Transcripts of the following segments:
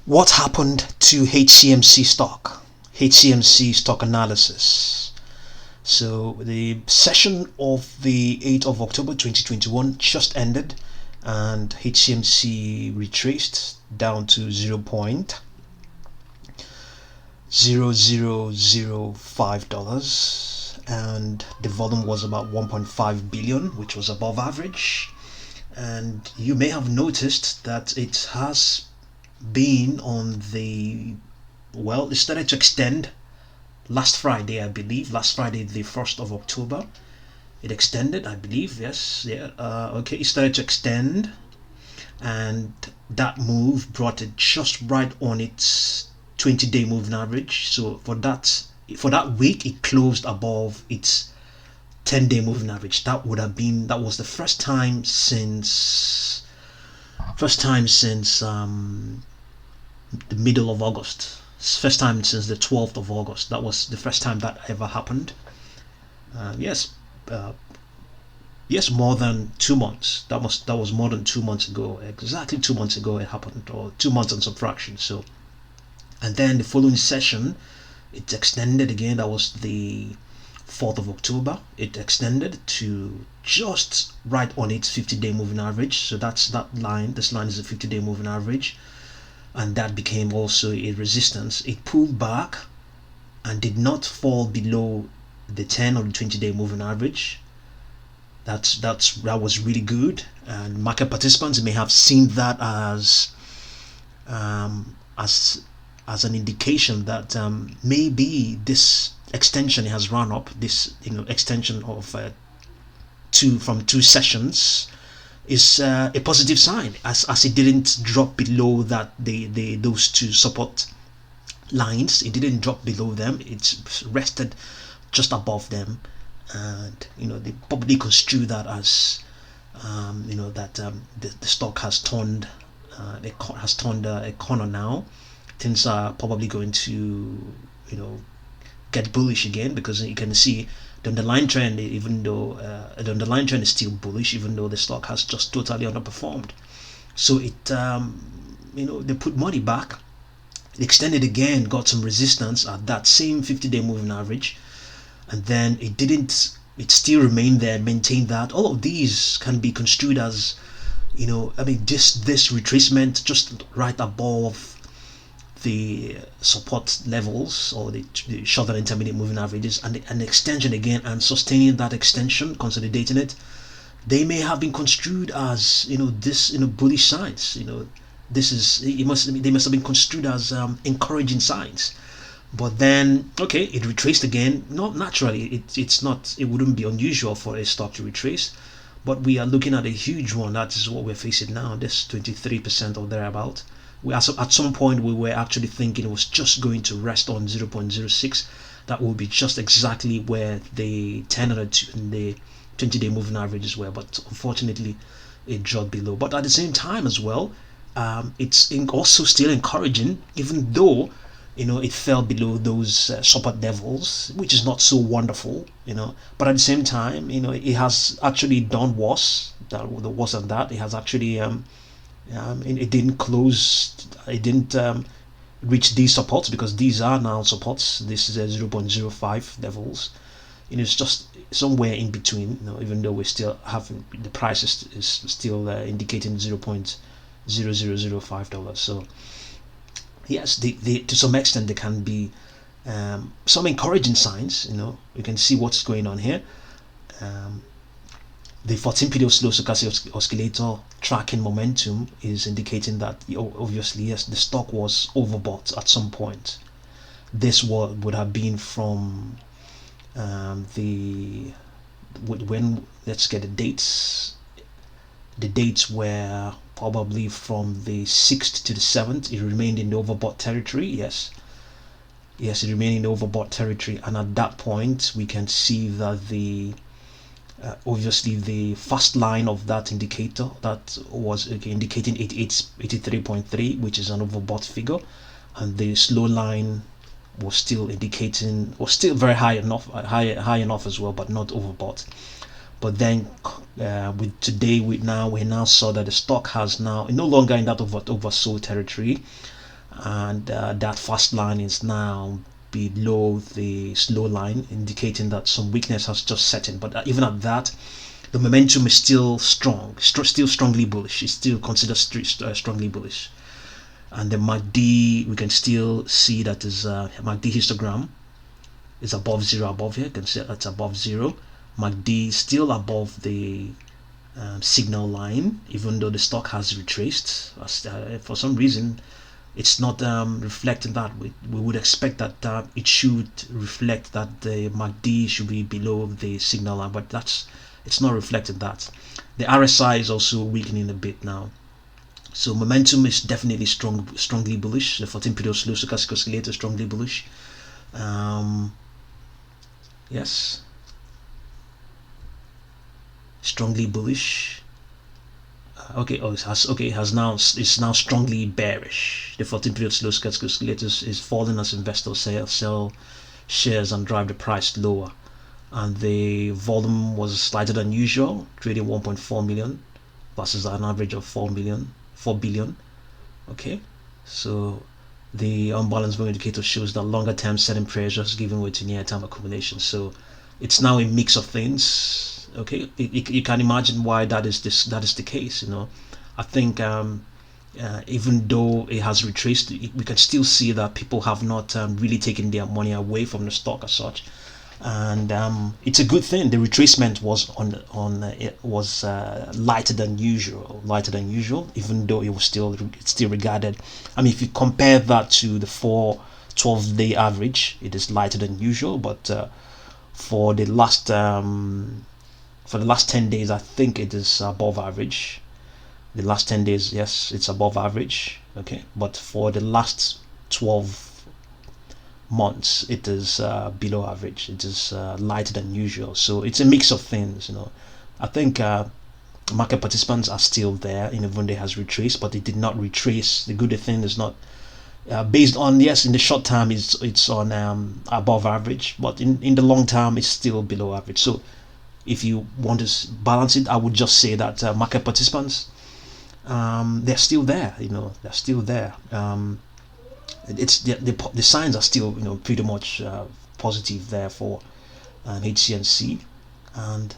What happened to HCMC stock? HCMC stock analysis. So the session of the 8th of October 2021 just ended, and HCMC retraced down to 0.0005 and the volume was about 1.5 billion, which was above average. And you may have noticed that it has been on the, well, it started to extend last Friday, I believe. Last Friday, the 1st of October, it extended, I believe. Yes, yeah. Okay, it started to extend, and that move brought it just right on its 20-day moving average. So for that week, it closed above its 10-day moving average. That was the first time since the middle of August. First time since the 12th of August. That was the first time that ever happened. Yes, more than 2 months. That was more than 2 months ago. Exactly 2 months ago it happened, or 2 months and some fraction. So, and then the following session, it extended again. That was the 4th of October. It extended to just right on its 50-day moving average. So that's that line. This line is a 50-day moving average, and that became also a resistance. It pulled back and did not fall below the 10 or the 20-day moving average. That was really good, and market participants may have seen that as an indication that maybe this extension has run up. This extension of from two sessions is a positive sign, as it didn't drop below those two support lines. It didn't drop below them. It rested just above them, and they probably construe that as the stock has turned a corner now. Things are probably going to get bullish again, because you can see the underlying trend, even though the underlying trend is still bullish, even though the stock has just totally underperformed. So it they put money back. It extended again, got some resistance at that same 50-day moving average, and then it still remained there, maintained that. All of these can be construed as this retracement just right above the support levels, or the short and intermediate moving averages, and an extension again, and sustaining that extension, consolidating it. They may have been construed as this bullish signs. They must have been construed as encouraging signs. But then, okay, it retraced again. Not naturally, it wouldn't be unusual for a stock to retrace, but we are looking at a huge one. That is what we're facing now, this 23% or thereabout. At some point we were actually thinking it was just going to rest on 0.06. That will be just exactly where the 10 and the 20-day moving averages were, but unfortunately it dropped below. But at the same time as well, it's also still encouraging, even though it fell below those support levels, which is not so wonderful, but at the same time, it has actually done worse than that. It has actually it didn't reach these supports, because these are now supports. This is 0.05 levels. It's just somewhere in between, even though we still have the price is still indicating $0.0005. So yes, to some extent there can be some encouraging signs. You can see what's going on here. The 14-period Slow Stochastic Oscillator tracking momentum is indicating that obviously, yes, the stock was overbought at some point. This would have been from when, let's get the dates. The dates were probably from the 6th to the 7th. It remained in the overbought territory. Yes, it remained in the overbought territory, and at that point we can see that obviously the first line of that indicator, that was indicating 83.3, which is an overbought figure, and the slow line was still very high enough as well, but not overbought. But then we now saw that the stock has now no longer in that oversold territory, and that fast line is now below the slow line, indicating that some weakness has just set in. But even at that, the momentum is still strong, still strongly bullish. It's still considered strongly bullish. And the MACD, we can still see that is MACD histogram is above zero above here. You can see that's above zero. MACD still above the signal line, even though the stock has retraced. For some reason, it's not reflecting that. We would expect that it should reflect that the MACD should be below the signal line, but it's not reflecting that. The RSI is also weakening a bit now. So momentum is definitely strongly bullish. The 14-period slow stochastic oscillator is strongly bullish. Yes, strongly bullish. It's now strongly bearish. The 14-period slow stochastic oscillator is falling as investors sell shares and drive the price lower. And the volume was lighter than usual, trading 1.4 million versus an average of 4 billion. Okay, so the unbalanced moving indicator shows that longer term selling pressures giving way to near term accumulation. So it's now a mix of things. Okay, you can imagine why that is the case. I think even though it has retraced, we can still see that people have not really taken their money away from the stock as such. And it's a good thing. The retracement was lighter than usual, even though it's still regarded. I mean, if you compare that to the 12-day average, it is lighter than usual. But for the last 10 days, I think it is above average. The last 10 days, yes, it's above average. Okay, but for the last 12 months, it is below average. It is lighter than usual. So it's a mix of things. I think market participants are still there, even though it has retraced, but it did not retrace. The good thing is not based on, yes, in the short term it's on above average, but in the long term it's still below average. So if you want to balance it, I would just say that market participants, they're still there. They're still there. It's the signs are still pretty much positive there for HCMC. And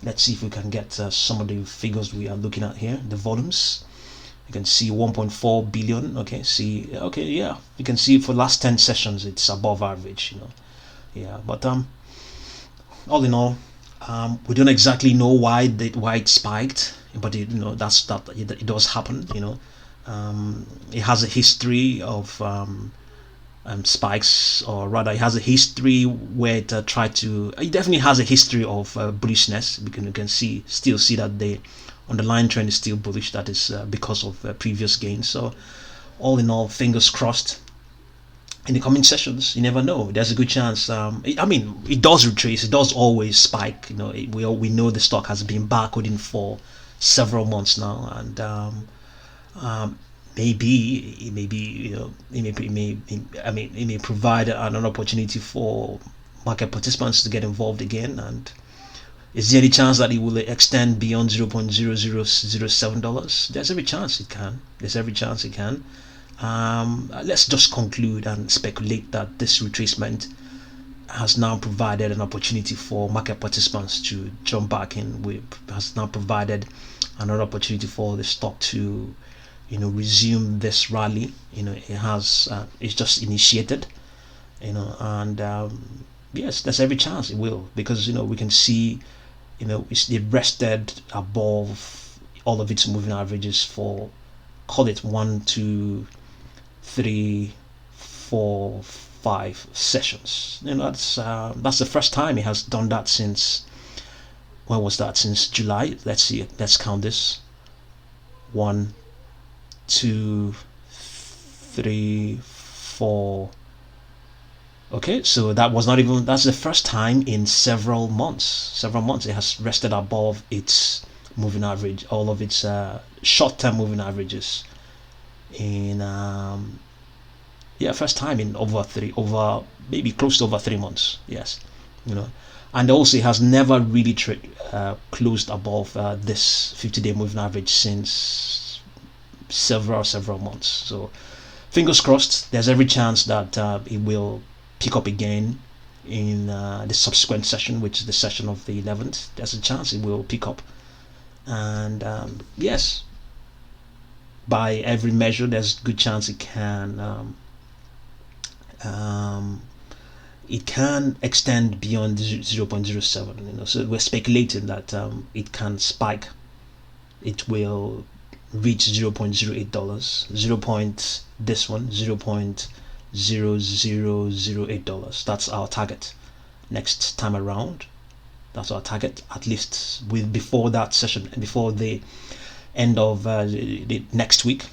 let's see if we can get some of the figures we are looking at here. The volumes, you can see 1.4 billion. Okay, yeah, you can see for the last 10 sessions it's above average. Yeah, but all in all, we don't exactly know why it spiked, but it does happen. It has a history of spikes, or rather it has a history where it it definitely has a history of bullishness. You can still see that the underlying trend is still bullish. That is because of previous gains. So all in all, fingers crossed. In the coming sessions, you never know. There's a good chance. It does retrace. It does always spike. We know the stock has been barcoding for several months now, and maybe it may provide an opportunity for market participants to get involved again. And is there any chance that it will extend beyond $0.0007? There's every chance it can. Let's just conclude and speculate that this retracement has now provided an opportunity for market participants to jump back in. Has now provided another opportunity for the stock to resume this rally. It's just initiated, and yes, there's every chance it will, because we can see it rested above all of its moving averages for, call it 1, 2, 3, 4, 5 sessions. That's the first time it has done that since, when was that? Since July. Let's count this: 1, 2, 3, 4. Okay, so that's the first time in several months it has rested above its moving average, all of its short-term moving averages, in first time in maybe close to over 3 months. Yes, and also it has never really closed above this 50-day moving average since several months. So fingers crossed. There's every chance that it will pick up again in the subsequent session, which is the session of the 11th. There's a chance it will pick up, and yes, by every measure, there's a good chance it can extend beyond 0.07. So we're speculating that it can spike. It will reach $0.08, this one, $0.0008. That's our target next time around. That's our target, at least before that session, before the end of the next week.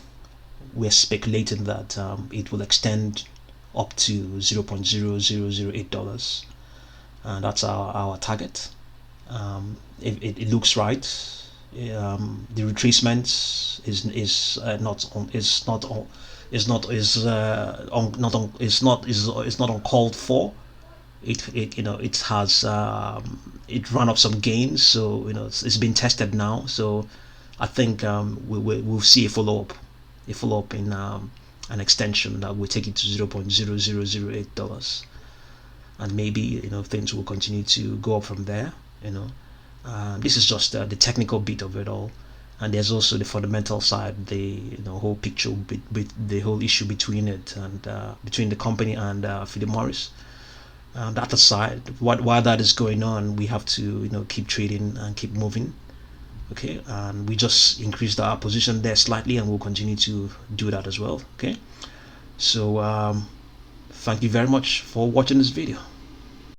We're speculating that it will extend up to $0.0008, and that's our target. If it looks right, the retracement is not uncalled for. It has it ran up some gains, so it's been tested now. So I think we'll see a follow up in an extension that will take it to $0.0008, and maybe things will continue to go up from there. This is just the technical bit of it all, and there's also the fundamental side, the whole picture, the whole issue between it and between the company and Philip Morris. That aside, while that is going on, we have to keep trading and keep moving. Okay, and we just increased our position there slightly, and we'll continue to do that as well. Okay, so thank you very much for watching this video.